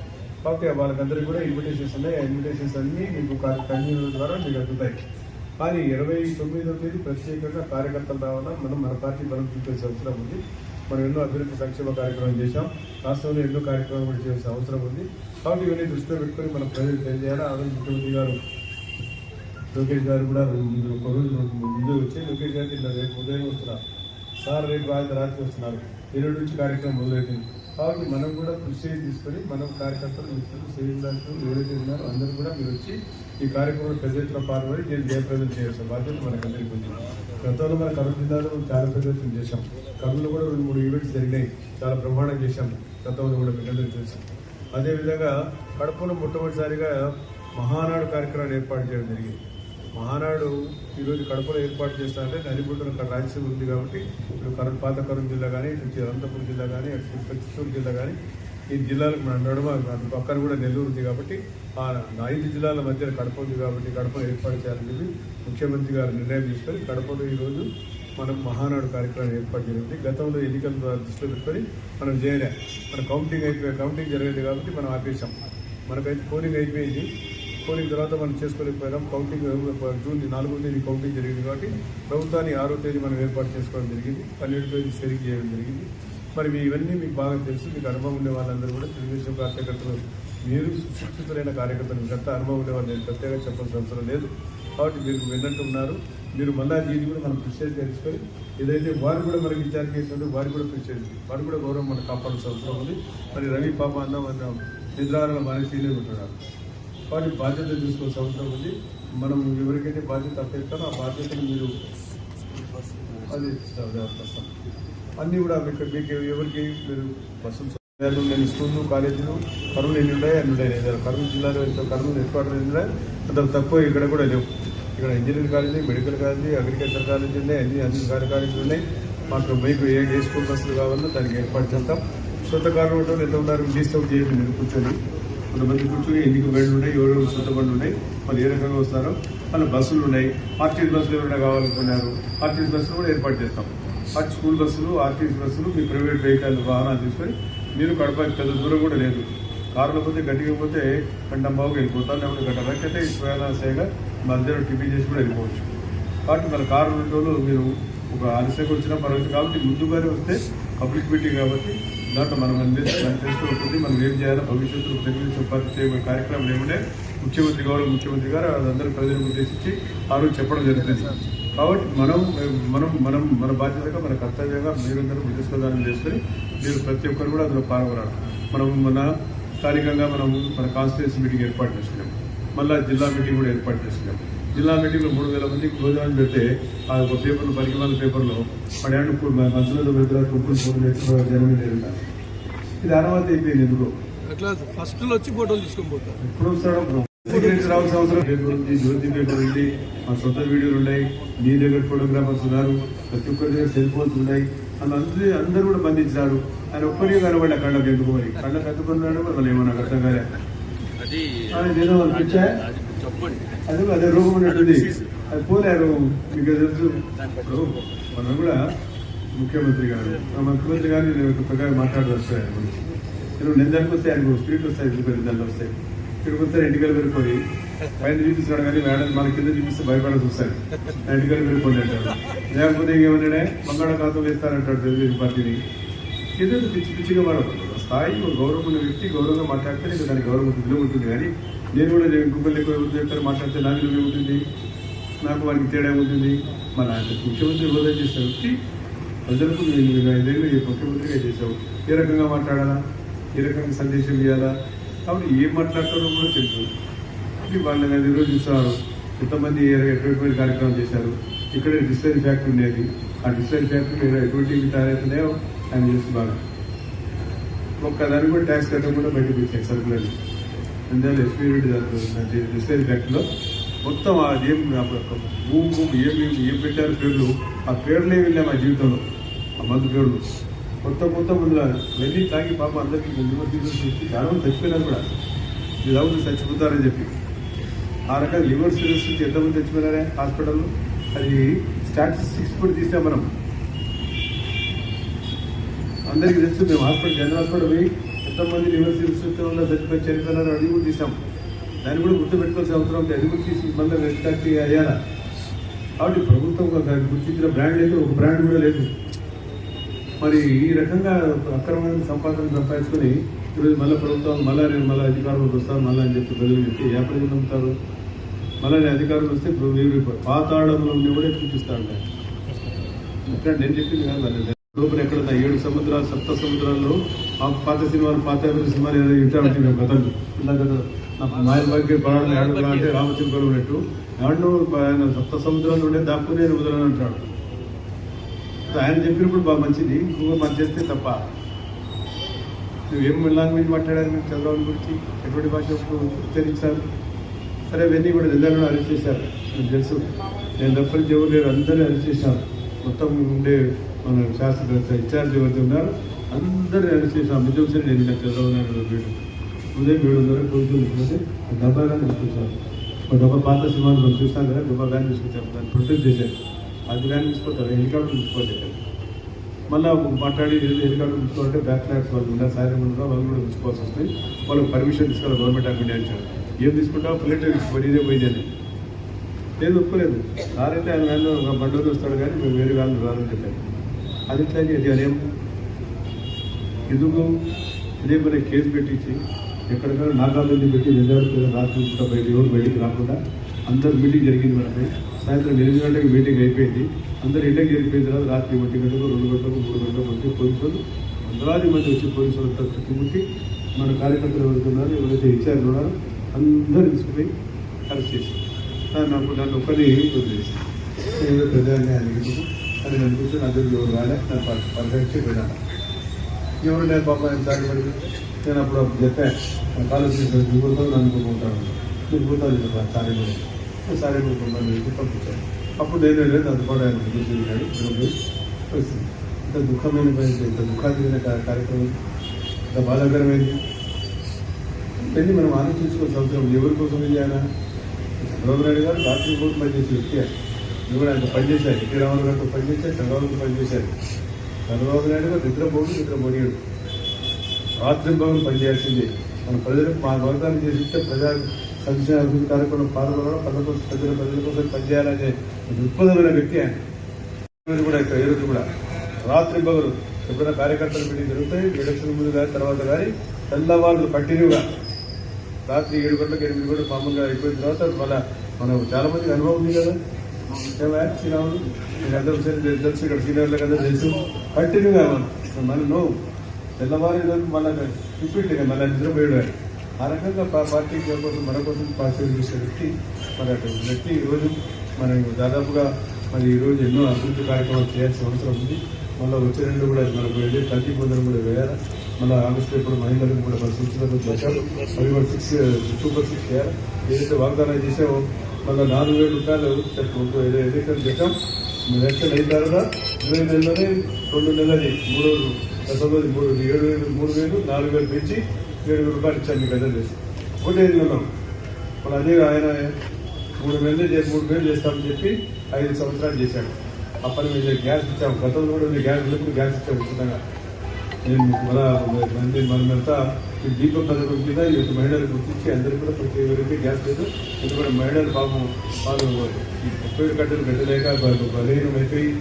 కాబట్టి వాళ్ళకందరికీ కూడా ఇన్విటేషన్స్ ఉన్నాయి. ఆ ఇన్విటేషన్స్ అన్నీ మీకు కన్వీనర్ ద్వారా మీకు అందుతాయి. కానీ 29వ తేదీ ప్రత్యేకంగా కార్యకర్తలు రావాలా, మన పార్టీ బలం చూపించాల్సిన అవసరం ఉంది. మనం ఎన్నో అభివృద్ధి సంక్షేమ కార్యక్రమాలు చేశాం, రాష్ట్రంలో ఎన్నో కార్యక్రమాలు కూడా చేయాల్సిన అవసరం ఉంది. కాబట్టి ఇవన్నీ దృష్టిలో పెట్టుకొని మనం ప్రజలు తెలియజేయాలి. ఆ రోజు ముఖ్యమంత్రి గారు లోకేష్ గారు కూడా ఒక రోజు ముందు వచ్చి లోకేష్ గారికి రేపు ఉదయం వస్తున్నారు సార్, రేపు రాత్రి వస్తున్నారు, 2 నుంచి కార్యక్రమం మొదలవుతుంది. కాబట్టి మనం కూడా కృషి తీసుకొని మనం కార్యకర్తలు మిత్రులు శ్రేణులు ఎవరైతే ఉన్నారో అందరూ కూడా మీరు వచ్చి ఈ కార్యక్రమంలో పెద్ద ఎత్తున పాల్గొని నేను జయప్రదం చేయాల్సిన బాధ్యత మనకందరికీ ఉంది. గతంలో మన కర్నూలు జిల్లాలో చాలా పెద్ద ఎత్తున చేశాం. కర్నూలులో కూడా 2-3 ఈవెంట్స్ జరిగినాయి, చాలా బ్రహ్మాండంగా చేశాం. గతంలో కూడా మీకు అందరికీ తెలుసు. అదేవిధంగా కడపలో మొట్టమొదటిసారిగా మహానాడు కార్యక్రమాన్ని ఏర్పాటు చేయడం జరిగింది. మహానాడు ఈరోజు కడపలో ఏర్పాటు చేస్తారంటే నడిబొడ్డున అక్కడ రాయలసీమ ఉంది కాబట్టి ఇప్పుడు పాత కర్నూలు జిల్లా కానీ, ఇటు అనంతపురం జిల్లా కానీ, అటు చిత్తూరు జిల్లా కానీ, ఈ జిల్లాలకు మనం నడుమ అటు పక్కన కూడా నెల్లూరు ఉంది కాబట్టి ఆ 5 జిల్లాల మధ్య కడప ఉంది కాబట్టి కడపలో ఏర్పాటు చేయాలని చెప్పి ముఖ్యమంత్రి గారు నిర్ణయం తీసుకొని కడపలో ఈరోజు మనం మహానాడు కార్యక్రమం ఏర్పాటు జరిగింది. గతంలో ఎన్నికల దృష్టిలో పెట్టుకొని మనం చేయలే, మన కౌంటింగ్ జరిగేది కాబట్టి మనం ఆపేసాం. మనకైతే పోలింగ్ అయిపోయింది. పోలింగ్ తర్వాత మనం చేసుకోలేకపోయినాం. కౌంటింగ్ జూన్ 4వ తేదీ కౌంటింగ్ జరిగింది కాబట్టి ప్రభుత్వాన్ని 6వ తేదీ మనం ఏర్పాటు చేసుకోవడం జరిగింది. 12వ తేదీ షేరింగ్ చేయడం జరిగింది. మరి ఇవన్నీ మీకు బాగా తెలుసు. మీకు అనుభవం ఉండే వాళ్ళందరూ కూడా తెలుగుదేశం కార్యకర్తలు, మీరు సుశిక్షితులైన కార్యకర్తలు, మీకు అంతా అనుభవం ఉండే వాళ్ళు నేను ప్రత్యేకంగా చెప్పాల్సిన అవసరం లేదు. కాబట్టి మీరు విన్నట్టు ఉన్నారు. మీరు మళ్ళా దీన్ని కూడా మనం ప్రిషియేట్ చేసుకొని ఏదైతే వారు కూడా మనకి ఇచ్చారు చేసినట్టు వారు కూడా ప్రిషియేట్ వారు కూడా గౌరవం మనం కాపాడాల్సిన అవసరం ఉంది. మరి రవి పాప అన్న నిద్రాల మానసీలే ఉంటున్నారు. వాటి బాధ్యత తీసుకోవాల్సిన అవసరం ఉంది. మనం ఎవరికైతే బాధ్యత అప్పగిస్తారో ఆ బాధ్యతను మీరు అది అన్నీ కూడా మీకు ఎవరికి మీరు బస్సులు నేను స్కూళ్ళు కాలేజీలు కర్నూలు ఎన్ని ఉన్నాయి అన్ని ఉన్నాయి. కర్నూలు జిల్లాలో కర్నూలు హెడ్ క్వార్టర్ ఎన్ని ఉన్నాయి అంత తక్కువ ఇక్కడ కూడా లేవు. ఇక్కడ engineering college, medical college, agriculture college ఉన్నాయి, అన్ని కాలేజీలు ఉన్నాయి. మాకు మీకు ఏ స్కూల్ బస్సులు కావాలో దానికి ఏర్పాటు చేస్తాం. సొంత కారు ఉండడం ఎంత ఉన్నారు లీస్ట్ అవుట్ చేయండి. మీరు కూర్చొని కొంతమంది కూర్చొని ఎన్నిక బండ్లు ఉన్నాయి, ఎవరెవరు సొంత బండ్లు ఉన్నాయి, వాళ్ళు ఏ రకంగా వస్తారో వాళ్ళ బస్సులు ఉన్నాయి. ఆర్టీసీ బస్సులు ఎవరైనా కావాలనుకున్నారు ఆర్టీసీ బస్సులు కూడా ఏర్పాటు చేస్తాం. అటు స్కూల్ బస్సులు, ఆర్టీసీ బస్సులు, మీ ప్రైవేట్ వెహికల్ వాహనాలు తీసుకొని మీరు కడప పెద్ద దూరం కూడా లేదు. కారులో పోతే గట్టిగా పోతే గంటంబాబుకి వెళ్ళిపోతాం, లేకపోతే గంట వరకు అయితే ప్రయాణాశయంగా మధ్యలో టిఫిన్ చేసి కూడా వెళ్ళిపోవచ్చు. కాబట్టి మన కారు రోజులు మీరు ఒక ఆలస్యంగా వచ్చినా పర్వాలేదు. కాబట్టి ముందుగానే వస్తే పబ్లిక్ మీటింగ్ కాబట్టి దాంట్లో మనం తెలుస్తూ ఉంటుంది. మనం ఏం చేయాలో భవిష్యత్తులో తెలుగుదేశం పార్టీ చేయబోయే కార్యక్రమాలు ఏముంటే ముఖ్యమంత్రి గారు అందరూ ప్రజలకు ఉద్దేశించి ఆ రోజు చెప్పడం జరుగుతుంది. కాబట్టి మన బాధ్యతగా మన కర్తవ్యంగా మీరందరూ విజయస్పదానం చేసుకొని మీరు ప్రతి ఒక్కరు కూడా అందులో పాల్గొనాలి. మన స్థానికంగా మన కాన్స్టిట్యూన్సీ మీటింగ్ ఏర్పాటు చేసుకున్నాం. మళ్ళీ జిల్లా మీటింగ్ కూడా ఏర్పాటు చేసుకున్నాం. జిల్లా మీటింగ్లో 3000 మందికి భోజనాలు పెడితే ఆ ఒక పేపర్లో 10 పేపర్లో పడేళ్ళు మధ్యలో పెద్దల కుప్పలు పోతున్నట్టు జనం జరుగుతారు. ఇది అర్హత అయిపోయింది. ఎందుకు అట్లా ఫస్ట్ వచ్చి ఫోటోలు తీసుకొని పోతారు. ఎప్పుడు వస్తాడో రావాల్సిన అవసరం. పేపర్ ఉంది, జ్యోతి పేపర్ ఉంది, మా సొంత వీడియోలు ఉన్నాయి, మీ దగ్గర ఫోటోగ్రాఫర్స్ ఉన్నారు, ప్రతి ఒక్కరి దగ్గర సెల్ ఫోన్స్ ఉన్నాయి. అందరూ కూడా బంధించారు. ఆయన ఒక్కరిగా కనబడి కళ్ళకు ఎందుకు మరి కళ్ళకు అద్దుకున్నాడు. వాళ్ళు ఏమన్నా అర్థం కాలే ఏదో అనిపించా అదే రూపం ఉన్నట్టుంది. అది పోలేరు. మీకు తెలుసు. ఇప్పుడు మనం కూడా ముఖ్యమంత్రి గారు ముఖ్యమంత్రి గారు నేను ఒక ప్రకారం మాట్లాడవచ్చు ఆయన గురించి. నేను దానికి వస్తే ఆయనకు స్పీడ్ వస్తాయి, దాంట్లో వస్తాయి. ఇక్కడికి వస్తే ఎంటికలు పెరుకొని పైన చూపిస్తున్నాడు కానీ మేడం మన కింద చూపిస్తే భయపడాల్సి వస్తాయి. ఎంటికలు పెరుకొని అంటాడు. లేకపోతే ఏమన్నాడే బంగాళాఖాతం వేస్తారంటాడు తెలుగుదేశం పార్టీని. ఏదో పిచ్చి పిచ్చిగా మాట్లాడుతుంది. స్థాయి గౌరవం ఉన్న వ్యక్తి గౌరవంగా మాట్లాడితే నీకు దానికి గౌరవం విలువ ఉంటుంది. కానీ నేను కూడా ఇంకొకళ్ళు ఎక్కువ ఎవరు చెప్తారు మాట్లాడితే నాకు విలువ ఉంటుంది, నాకు వారికి తేడా ఉంటుంది. మన ముఖ్యమంత్రి హోదా చేసిన వ్యక్తి ప్రజలకు నేను 5 ఏళ్ళు ముఖ్యమంత్రిగా చేశావు. ఏ రకంగా మాట్లాడాలా, ఏ రకంగా సందేశం ఇవ్వాలా, కాబట్టి ఏం మాట్లాడతారో కూడా తెలుసు. ఇది వాళ్ళని నేను ఈరోజు చూస్తున్నారు ఎంతమంది ఎటువంటి కార్యక్రమం చేశారు. ఇక్కడ డిస్టరీ ఫ్యాక్టరీ ఉండేది, ఆ డిస్టరీ ఫ్యాక్టరీ ఎటువంటి తయారవుతున్నాయో ఆయన చేసి బాగా ఒక్కదానికి కూడా ట్యాక్స్ కట్టకుండా బయటకు వచ్చాయి సరుకులని. అందువల్ల ఎక్స్పీరియడ్ డిస్టరీ ఫ్యాక్టరీలో మొత్తం అదేం భూమి ఏం పెట్టారు పేర్లు, ఆ పేర్లే వెళ్ళాం మా జీవితంలో. ఆ మందు పేర్లు కొత్త మందులు వెళ్ళి తాగి పాప అందరికీ తీసుకొచ్చి చాలా మంది చచ్చిపోయినా కూడా ఇది అవుతుంది చచ్చిపోతారని చెప్పి. ఆ రకంగా లివర్ సిరోసిస్ నుంచి ఎంతమంది చచ్చిపోయినారే హాస్పిటల్లో. అది స్టాటిస్టిక్స్ కూడా తీసాం మనం, అందరికీ తెలుసు. మేము హాస్పిటల్ జనరల్ హాస్పిటల్ పోయి ఎంతమంది లివర్ సిరోసిస్ వల్ల చచ్చిపోయి చనిపోయినారో అది కూడా తీసాం. దాన్ని కూడా గుర్తుపెట్టుకోవాల్సిన అవసరం ఉంది. అది కూడా తీసి మళ్ళీ రెస్టార్ట్ అయ్యారా. కాబట్టి ప్రభుత్వం గుర్తించిన బ్రాండ్ అయితే ఒక బ్రాండ్ కూడా లేదు. మరి ఈ రకంగా అక్రమమైన సంపాదన సంపాదించుకొని ఈరోజు మళ్ళీ ప్రభుత్వం మళ్ళీ అధికారంలోకి వస్తాను మళ్ళీ అని చెప్పి ప్రజలు చెప్పి ఏ ప్రజలు నమ్ముతారు. మళ్ళీ అధికారులు వస్తే పాతాళంలో ఉండి కూడా చూపిస్తాడు. ఇక్కడ నేను చెప్పింది కాదు, లోపల ఎక్కడ 7 సముద్రాలు 7 సముద్రాల్లో పాత సినిమాలు పాత సినిమాలు ఏదో ఇంటా ఉంటుంది కథలు. ఇలా కదా మాయ భాగ్య పడాలని ఏడగా అంటే రామచంద్రుడు ఉన్నట్టు ఏడను ఆయన 7 సముద్రాలు ఉండే దాక్కునే వదలని అంటాడు. ఆయన చెప్పినప్పుడు బాగా మంచిది, ఇంకొక మనం చేస్తే తప్ప. నువ్వేం లాంగ్వేజ్ మాట్లాడారు మీరు చంద్రబాబు గురించి, ఎటువంటి భాష ఉచ్చరించారు. సరే అవన్నీ కూడా నిజంగా అరెస్ట్ చేశారు, నాకు తెలుసు. నేను తప్పని ఎవరు లేరు, అందరినీ అరెస్ట్ చేశారు. మొత్తం ఉండే మన శాస్త్ర ఇన్ఛార్జ్ ఎవరైతే ఉన్నారో అందరినీ అరెస్ట్ చేశాను. మిజోసరి నేను చంద్రబాబు నాయుడు వీడు ఉదయం 7:30 కూర్చొని డబ్బాగానే తీసుకొచ్చాను. ఒక డబ్బా పాత సినిమాలు మనం చూస్తాను కదా, డబ్బా వ్యాన్ తీసుకొచ్చాము. దాన్ని ప్రొటెక్ట్ చేశారు. అది వ్యాన్ తీసుకోవాలి, హెలికాప్టర్ తీసుకోవాలి. మళ్ళీ మాట్లాడి హెలికాప్టర్ తీసుకోవాలంటే బ్యాక్ ల్యాబ్స్ వాళ్ళు ఉన్నారు, సాయం ఉండగా వాళ్ళు కూడా తీసుకోవాల్సి వస్తుంది. వాళ్ళకి పర్మిషన్ తీసుకోవాలి గవర్నమెంట్ ఆఫ్ ఇండియా ఇచ్చారు. ఏం తీసుకుంటావు ఫ్లైట్ తీసుకోవాలి, ఇదే పోయిందని లేదు ఒప్పుకోలేదు. సారైతే ఆయన వ్యాన్లో బండోరు వస్తాడు కానీ మేము వేరే వ్యాన్లు రాదని చెప్పారు. అది ఇట్లాగే అది అదేం ఎందుకు ఇదే మరి కేసు పెట్టించి ఎక్కడికైనా నాగాలంది పెట్టి నిజాలు రాత్రి కూడా ఎవరు బయటికి రాకుండా అందరు మీటింగ్ జరిగింది. మనకి సాయంత్రం 8 గంటలకు మీటింగ్ అయిపోయింది. అందరు ఇంటికి జరిగిపోయిన తర్వాత రాత్రి 1 గంటలకు 2 గంటలకు 3 గంటలకు వచ్చి పోలీసులు వందలాది మంది వచ్చి పోలీసులతో చుట్టుముట్టి మన కార్యకర్తలు ఎవరుతున్నారు ఎవరైతే ఇన్ఛార్జ్ ఉన్నారో అందరూ తీసుకుపోయి అరెస్ట్ చేసి నన్ను ఒక్కరిని వదిలేసి ఏదో ప్రజాన్యాయానికి అని నన్ను కూర్చొని అందరికి ఎవరు రాలే, నన్ను పర్ఫెక్ట్గా వెళ్ళాను. ఎవరు నేను పాప నేను సాగిపడి నేను అప్పుడు చెప్పాను కాలేజీ దిగుతాను అనుకుంటాను దిగుతాను సారీ పంపించాను. అప్పుడు నేను వెళ్ళలేదు, అది కూడా ఆయన చూసినాడు. ఇంత దుఃఖమైన ఇంత దుఃఖాన్ని కార్యక్రమం ఇంత బాధాకరమైంది. ఇవన్నీ మనం ఆలోచించుకోవాల్సిన అవసరం. ఎవరి కోసం చేయాలా? చంద్రబాబు నాయుడు గారు రాత్రి కోర్టు పనిచేసే వ్యక్తి. నువ్వు కూడా ఆయన పనిచేశారు, ఎన్టీ రామారావు గారితో పనిచేశారు, చంద్రబాబుతో పనిచేశారు. చంద్రబాబు నాయుడు గారు నిద్రపోయాడు. రాత్రి భవన్ పనిచేయాల్సిందే. మన ప్రజలకు మా వర్గాన్ని చేసిస్తే ప్రజా సంక్షేమ అభివృద్ధి కార్యక్రమం పాల్గొనడం ప్రజల కోసం పనిచేయాలనే దృక్పథమైన వ్యక్తి ఆయన కూడా. ఇక్కడ ఈరోజు కూడా రాత్రి భవన్ ఎప్పుడైనా కార్యకర్తల మీటింగ్ జరుగుతాయి, ఎలక్షన్ ముందు కానీ తర్వాత కానీ తెల్లవాళ్ళు కంటిన్యూగా రాత్రి 7 గంటలకు 8 గంటలకు మామూలుగా అయిపోయిన తర్వాత మళ్ళీ మనకు చాలా మందికి అనుభవం ఉంది కదా. శ్రీరాములు మీకు అందరూ తెలుసు, ఇక్కడ సీనియర్లకు అందరూ తెలుసు. కంటిన్యూగా మనం తెల్లవారి మళ్ళీ రిపీట్గా మళ్ళీ నిద్రపోయాడు. ఆ రకంగా పార్టీ కోసం మన కోసం పార్టీ చేసే వ్యక్తి మరి అటు వ్యక్తి ఈరోజు మనం దాదాపుగా మరి ఈరోజు ఎన్నో అభివృద్ధి కార్యక్రమాలు చేయాల్సిన అవసరం ఉంది. మళ్ళీ వచ్చే 2 కూడా మనకు వెళ్ళి కల్తీ పొందడం కూడా వేయాలి. మళ్ళీ ఆగస్టు ఇప్పుడు మహిళలకు కూడా మన సూచనలు చేశారు. అవి కూడా 6 సూపర్ 6 చేయాలి. ఏదైతే వాగ్దానం చేసామో మళ్ళీ 4,000 రూపాయలు ఏదైతే చెప్పాం ఎలక్షన్ అయిన తర్వాత 20 నెలలోనే 2 నెలలని 3,000 4,000 పెంచి 7,000 రూపాయలు ఇచ్చాను. మీకు అదే చేసి 1 ఉన్నాం. మళ్ళీ అదే ఆయన 3 వేలు చేస్తామని చెప్పి 5 సంవత్సరాలు చేశాడు. ఆ పని మీద గ్యాస్ ఇచ్చాము. గతంలో కూడా గ్యాస్ లేకుండా గ్యాస్ ఇచ్చాము ఉచితంగా. నేను మనమంతా ఈ దీపం పథకం మీద ఈ యొక్క మహిళలు గుర్తించి అందరికీ కూడా ప్రతి ఎవరికి గ్యాస్ లేదు. ఎందుకంటే మహిళలు పాపం వాళ్ళు ఈ 30 గంటలు గడ్డలేక వాళ్ళు బలహీనమైపోయి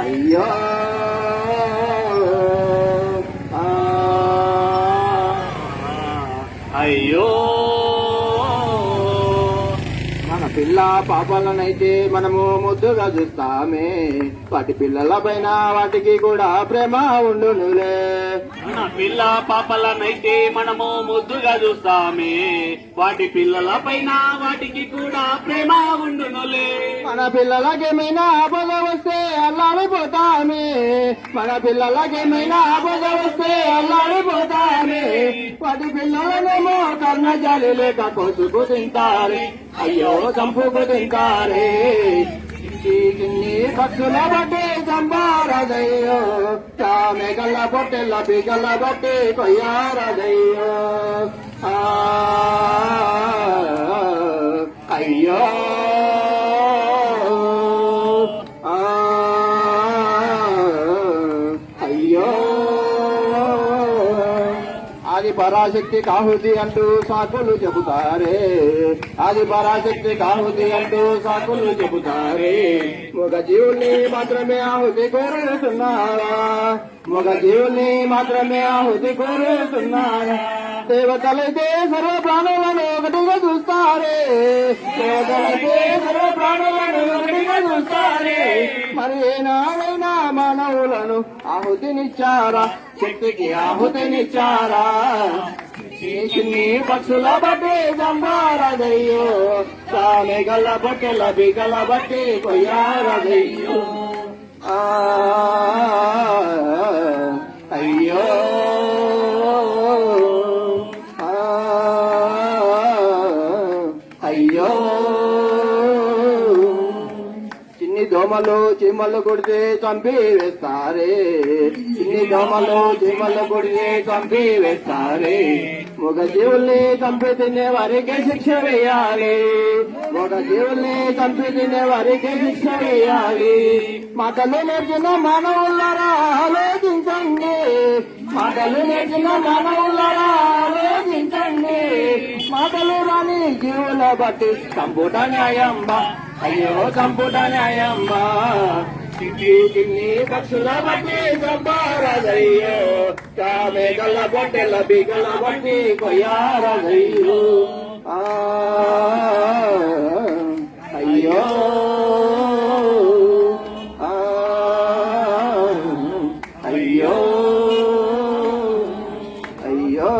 అయ్యో అయ్యో మన పిల్ల పాపాలనైతే మనము ముద్దుగా చూస్తామే, వాటి పిల్లల పైన వాటికి కూడా ప్రేమ ఉండునులే. మన పిల్ల పాపలనైతే మనము ముద్దుగా చూస్తామే, వాటి పిల్లల పైన వాటికి కూడా ప్రేమ ఉండునులే. మన పిల్లలకేమైనా ఆపద వస్తే అల్లాడిపోతామే, మన పిల్లలకేమైనా ఆపద వస్తే అల్లాడిపోతామే. వాటి పిల్లలనేమో కర్ణజాలి లేక కోసుకు తింటారే, అయ్యో చంపుకు తింటారే. చిన్ని పక్షుల బట్టి చంపారదయ్యో, చామెగల పొట్టెల పిగల బట్టి కొయ్యారదయ్యో. అయ్యో అయ్యో ఆది పరాశక్తి కాహుతి అంటూ సాకులు చెబుతారే, ఆది పరాశక్తి కాహుతి అంటూ సాకులు చెబుతారే. మగ జీవుల్ని మాత్రమే ఆహుతి కోరుతున్నారా, మగ జీవుల్ని మాత్రమే ఆహుతి కోరుతున్నారా. దేవతలైతే సర్వ ప్రాణులను ఒకటిగా చూస్తారే, దేవతలైతే సర్వ ప్రాణులను ఒకటిగా చూస్తారే. మరి ఏనాడైనా మానవులను ఆహుతినిచ్చారా, శక్తికి ఆహుతినిచ్చారా. చిన్ని పక్షుల బట్టి చంపారదయ్యో, తానే గల్ల బట్టెల బిగల బట్టి కొయ్యారదయ్యో. అయ్యో అయ్యో చిన్ని దోమలు చీమలు కొడితే చంపి వేస్తారే, చిన్ని దోమలు చీమలు కొడితే చంపి వేస్తారే. మగ జీవుల్ని చంపి తినే వారికి శిక్ష వేయాలి, మగ జీవుల్ని చంపి తినే వారికి శిక్ష వేయాలి. మాటలు నేర్చిన మానవులారా ఆలోచించండి, మాటలు నేర్చిన మానవులారా ఆలోచించండి. మాటలు రాని జీవుల బట్టి చంపుట న్యాయంబా, అయ్యో చంపుట న్యాయంబా. చిన్ని పక్షుల బట్టి చంపారదయ్యో, తామే గల్ల బొట్టెల బిగల బట్టి కొయ్యారదయ్యో. అయ్యో అయ్యో అయ్యో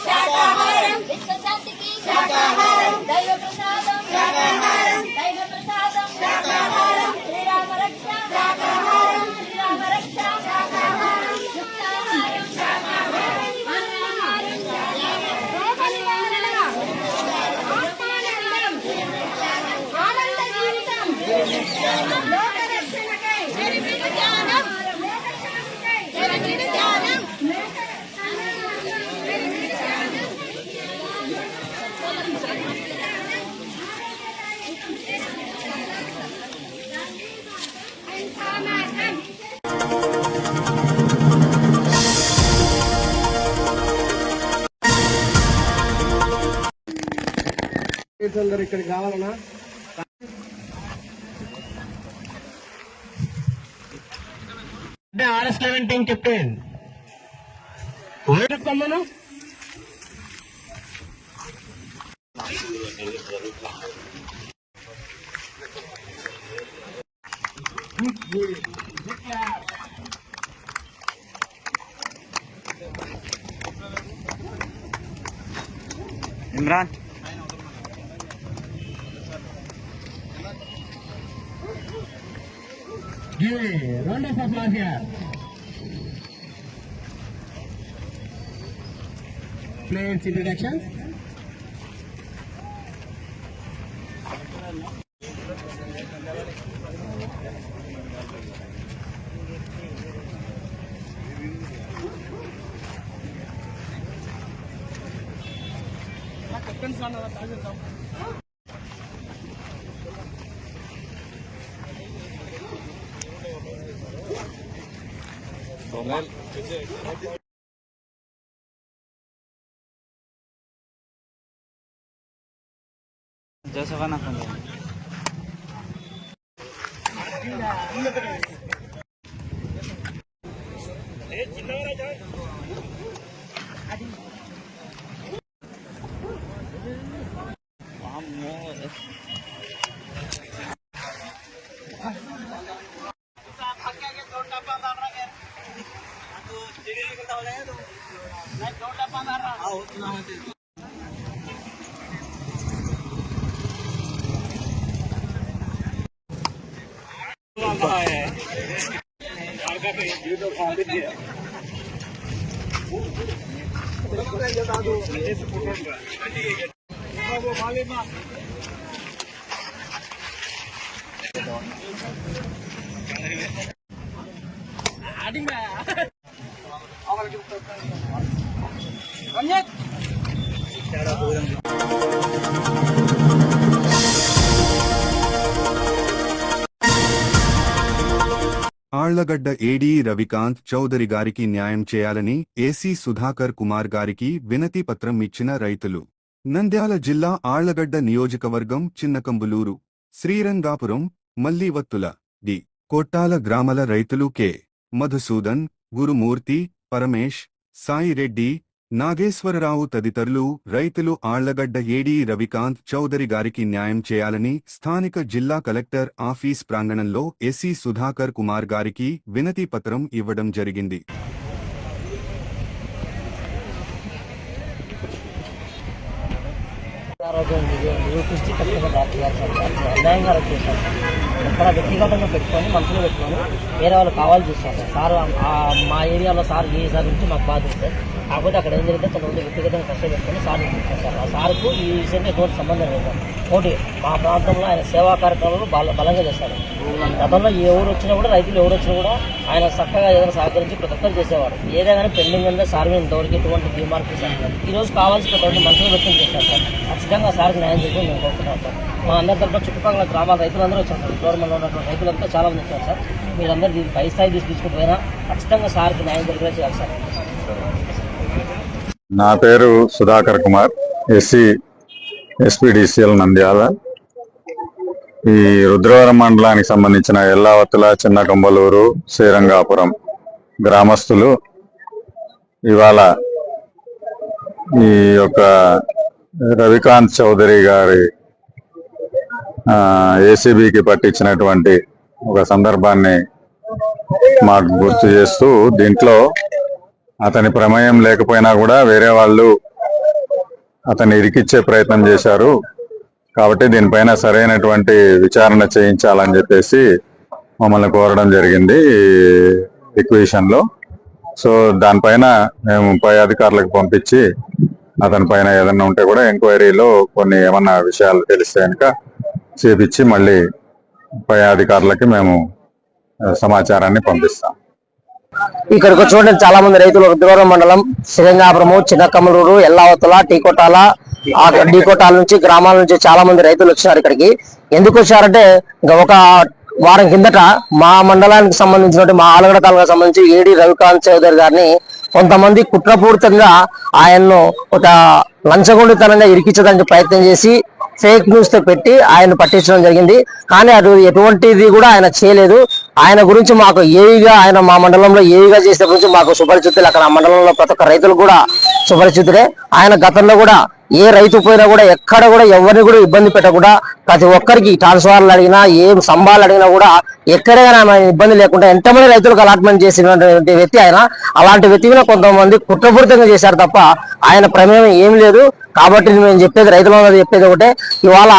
శాకాహారం విశ్వశాంతికి శాకాహారం దైవ ప్రసాదం శాకాహారం దైవ ప్రసాదం శాకాహారం శ్రీరామ రక్ష శాకాహారం శ్రీరామ రక్ష శాకాహారం యుక్తాహారం శాకాహారం అన్నాహారం రోగనివారణ ఆత్మానందం ఆనంద జీవితం లోకరక్షణకై జ్ఞానం జ్ఞానం అందరు ఇక్కడికి రావాలన్నా RS-11 team captain. Welcome, Manu. Imran. Round of applause here. Players introductions. Joseph anak Allagadda ఏడీ రవికాంత్ చౌదరి గారికి న్యాయం చేయాలని ఏసీ సుధాకర్ కుమార్ గారికి వినతి పత్రం ఇచ్చిన రైతులు. నంద్యాల జిల్లా ఆళ్లగడ్డ నియోజకవర్గం చిన్నకంబులూరు, శ్రీరంగాపురం, మల్లీవత్తుల, డి. కొట్టాల గ్రామాల రైతులు కె. మధుసూదన్, గురుమూర్తి, పరమేష్, సాయిరెడ్డి, నాగేశ్వరరావు తదితరులు రైతులు ఆళ్లగడ్డ ఏడీ రవికాంత్ చౌదరి గారికి న్యాయం చేయాలని స్థానిక జిల్లా కలెక్టర్ ఆఫీస్ ప్రాంగణంలో ఎస్సీ సుధాకర్ కుమార్ గారికి వినతి పత్రం ఇవ్వడం జరిగింది. ఇక్కడ వ్యక్తిగతంగా పెట్టుకొని మనసులో పెట్టుకొని వేరే వాళ్ళు కావాలి చూస్తారు సార్. మా ఏరియాలో సార్ ఏ సార్ నుంచి మాకు బాధిస్తే కాకపోతే అక్కడ ఏం జరిగితే కొంతమంది వ్యక్తిగతంగా కష్టపెట్టుకొని సార్ చూస్తారు. ఆ సార్కు ఈ విషయంలో ఎటువంటి సంబంధం లేదు. ఒకటి మా ప్రాంతంలో ఆయన సేవా కార్యక్రమాలు బలంగా చేస్తారు. గతంలో ఏ ఊరు వచ్చినా కూడా రైతులు ఎవరు వచ్చినా కూడా ఆయన చక్కగా ఏదైనా సహకరించి ప్రతి ఒక్కరు చేసేవాడు. ఏదైనా పెండింగ్ ఉందో సార్ మీద ఇంతవరకు ఎటువంటి డిమార్క్ సార్ ఈ రోజు కావాల్సిన ప్రతి మనసులో వ్యక్తం చేస్తారు సార్. ఖచ్చితంగా సార్కి న్యాయం చేసి మేము కోరుకుంటున్నాం సార్. మా అందరి తరఫున చుట్టుపక్కల గ్రామాల రైతులందరూ వచ్చారు సార్. గవర్నమెంట్లో ఉన్నటువంటి రైతులంతా చాలా మంది వచ్చారు సార్. మీరందరూ దీన్ని పై స్థాయి తీసుకుంటూ పోయినా ఖచ్చితంగా సార్కి న్యాయం జరిగేలా చేయాలి సార్. నా పేరు సుధాకర్ కుమార్, ఎస్సీ ఎస్పీడీసీఎల్ నంద్యాల. ఈ రుద్రవరం మండలానికి సంబంధించిన ఎల్లావత్తుల, చిన్నకంబలూరు, శ్రీరంగాపురం గ్రామస్తులు ఇవాళ ఈ యొక్క రవికాంత్ చౌదరి గారి ఏసీబీకి పట్టించినటువంటి ఒక సందర్భాన్ని మాకు గుర్తు చేస్తూ, దీంట్లో అతని ప్రమేయం లేకపోయినా కూడా వేరే వాళ్ళు అతన్ని ఇరికిచ్చే ప్రయత్నం చేశారు. కాబట్టి దీనిపైన సరైనటువంటి విచారణ చేయించాలని చెప్పేసి మమ్మల్ని కోరడం జరిగింది రిక్వెషన్లో. సో దానిపైన మేము పై అధికారులకు పంపించి అతని పైన ఏదన్నా ఉంటే కూడా ఎంక్వైరీలో కొన్ని ఏమన్నా విషయాలు తెలిస్తే కనుక చేపించి మళ్ళీ పై అధికారులకి మేము సమాచారాన్ని పంపిస్తాం. ఇక్కడికి చూడండి చాలా మంది రైతులు రుద్రవరం మండలం, శ్రీరంగాపురము, చిన్నకమలూరు, ఎల్లావతుల, టీకోటాల, టీకోటాల నుంచి గ్రామాల నుంచి చాలా మంది రైతులు వచ్చారు. ఇక్కడికి ఎందుకు వచ్చారంటే ఒక వారం కిందట మా మండలానికి సంబంధించిన మా ఆలగడ తాలూకాకు సంబంధించి ఏడీ రవికాంత్ చౌదరి గారిని కొంతమంది కుట్రపూరితంగా ఆయన్ను ఒక లంచగొండితనంగా ఇరికించడానికి ప్రయత్నం చేసి ఫేక్ న్యూస్ తో పెట్టి ఆయన పట్టించడం జరిగింది. కానీ అది ఎటువంటిది కూడా ఆయన చేయలేదు. ఆయన గురించి మాకు ఏఈగా, ఆయన మా మండలంలో ఏఈగా చేసిన గురించి మాకు సుపరిచితులు. అక్కడ ఆ మండలంలో ప్రతి ఒక్క రైతులు కూడా సుపరిచితులే. ఆయన గతంలో కూడా ఏ రైతు పోయినా కూడా ఎక్కడ కూడా ఎవరిని కూడా ఇబ్బంది పెట్టకుండా ప్రతి ఒక్కరికి ట్రాన్స్ఫార్లు అడిగినా, ఏం సంబాలు అడిగినా కూడా ఎక్కడైనా ఆయన ఇబ్బంది లేకుండా ఎంతమంది రైతులకు అలాట్మెంట్ చేసినటువంటి వ్యక్తి ఆయన. అలాంటి వ్యక్తిని కొంతమంది కుట్రపూరితంగా చేశారు తప్ప ఆయన ప్రమేయం ఏం లేదు. కాబట్టి మేము చెప్పేది, రైతులందరూ చెప్పేది ఒకటే, ఇవాళ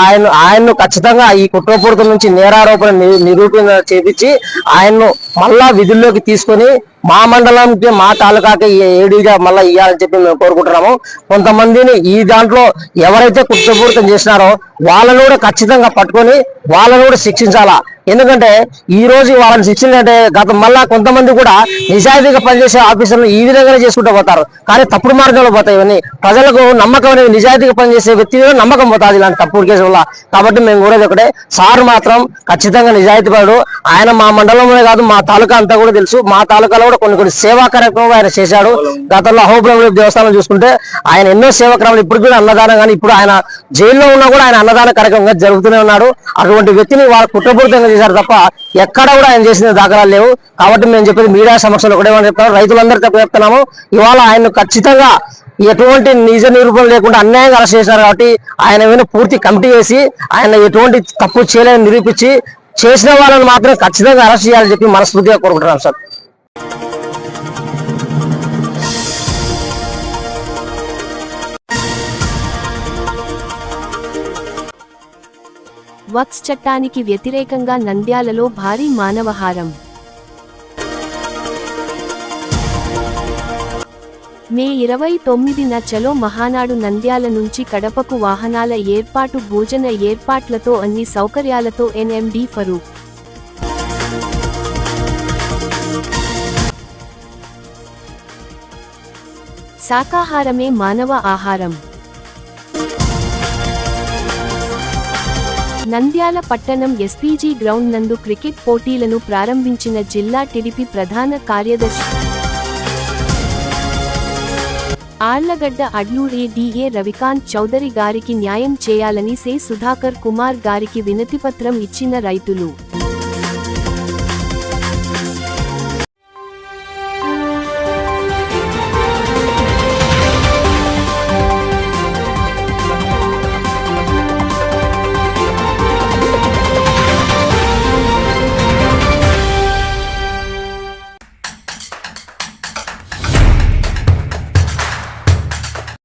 ఆయన్ను ఖచ్చితంగా ఈ కుట్రపూరితం నుంచి నేరారోపణ నిరూపణ చేపించి ఆయన్ను మళ్ళా విధుల్లోకి తీసుకొని మా మండలానికి, మా తాలూకాకి ఏడీగా మళ్ళీ ఇవ్వాలని చెప్పి మేము కోరుకుంటున్నాము. కొంతమందిని ఈ దాంట్లో ఎవరైతే కుట్రపూరితం చేసినారో వాళ్ళను కూడా ఖచ్చితంగా పట్టుకొని వాళ్ళను కూడా శిక్షించాలా. ఎందుకంటే ఈ రోజు వాళ్ళని శిక్షించాలంటే మళ్ళా కొంతమంది కూడా నిజాయితీగా పనిచేసే ఆఫీసర్లు ఈ విధంగానే చేసుకుంటూ పోతారు. కానీ తప్పుడు మార్గంలో పోతాయి. ఇవన్నీ ప్రజలకు నమ్మకం అనేది, నిజాయితీగా పనిచేసే వ్యక్తి నమ్మకం పోతుంది ఇలాంటి తప్పుడు కేసు వల్ల. కాబట్టి మేము కూడా ఒకటే, సార్ మాత్రం ఖచ్చితంగా నిజాయితీపరుడు. ఆయన మా మండలంలో కాదు, మా తాలూకా అంతా కూడా తెలుసు. మా తాలూకాలో కూడా కొన్ని సేవా కార్యక్రమాలు ఆయన చేశాడు. గతంలో అహోబిలం దేవస్థానం చూసుకుంటే ఆయన ఎన్నో సేవా కార్యక్రమాలు, ఇప్పుడు కూడా అన్నదానం, కానీ ఇప్పుడు ఆయన జైల్లో ఉన్నా కూడా ఆయన అన్నదాన కార్యక్రమంగా జరుగుతూనే ఉన్నాడు. అటువంటి వ్యక్తిని వాళ్ళ కుట్రపూరితంగా చేశారు తప్ప ఎక్కడ కూడా ఆయన చేసిన దాఖలాలు లేవు. కాబట్టి మేము చెప్పేది మీడియా సమక్షంలో ఒకటేమని చెప్తాము, రైతులందరూ తప్పు చెప్తున్నాము. ఇవాళ ఆయన ఖచ్చితంగా ఎటువంటి నిజ నిరూపణ లేకుండా అన్యాయంగా అరెస్ట్ చేశారు. కాబట్టి ఆయన మీద పూర్తి కమిటీ వేసి ఆయన ఎటువంటి తప్పు చేయలేని నిరూపించి చేసిన వాళ్ళని మాత్రం ఖచ్చితంగా అరెస్ట్ చేయాలని చెప్పి మనస్ఫూర్తిగా కోరుకుంటున్నాం సార్. వక్ఫ్ చట్టానికి వ్యతిరేకంగా నంద్యాలలో భారీ మానవహారం. మే 29న చలో మహానాడు నంద్యాల నుంచి కడపకు వాహనాల ఏర్పాటు, భోజన ఏర్పాట్లతో అన్ని సౌకర్యాలతో ఎన్ఎండి ఫరూక్. శాకాహారమే మానవ ఆహారం. నంద్యాల పట్టణం ఎస్పీజీ గ్రౌండ్ నందు క్రికెట్ పోటీలను ప్రారంభించిన జిల్లా టీడీపీ ప్రధాన కార్యదర్శి ఆళ్లగడ్డ అడ్లూరు డిఏ రవికాంత్ చౌదరి గారికి న్యాయం చేయాలని సే సుధాకర్ కుమార్ గారికి వినతిపత్రం ఇచ్చిన రైతులు.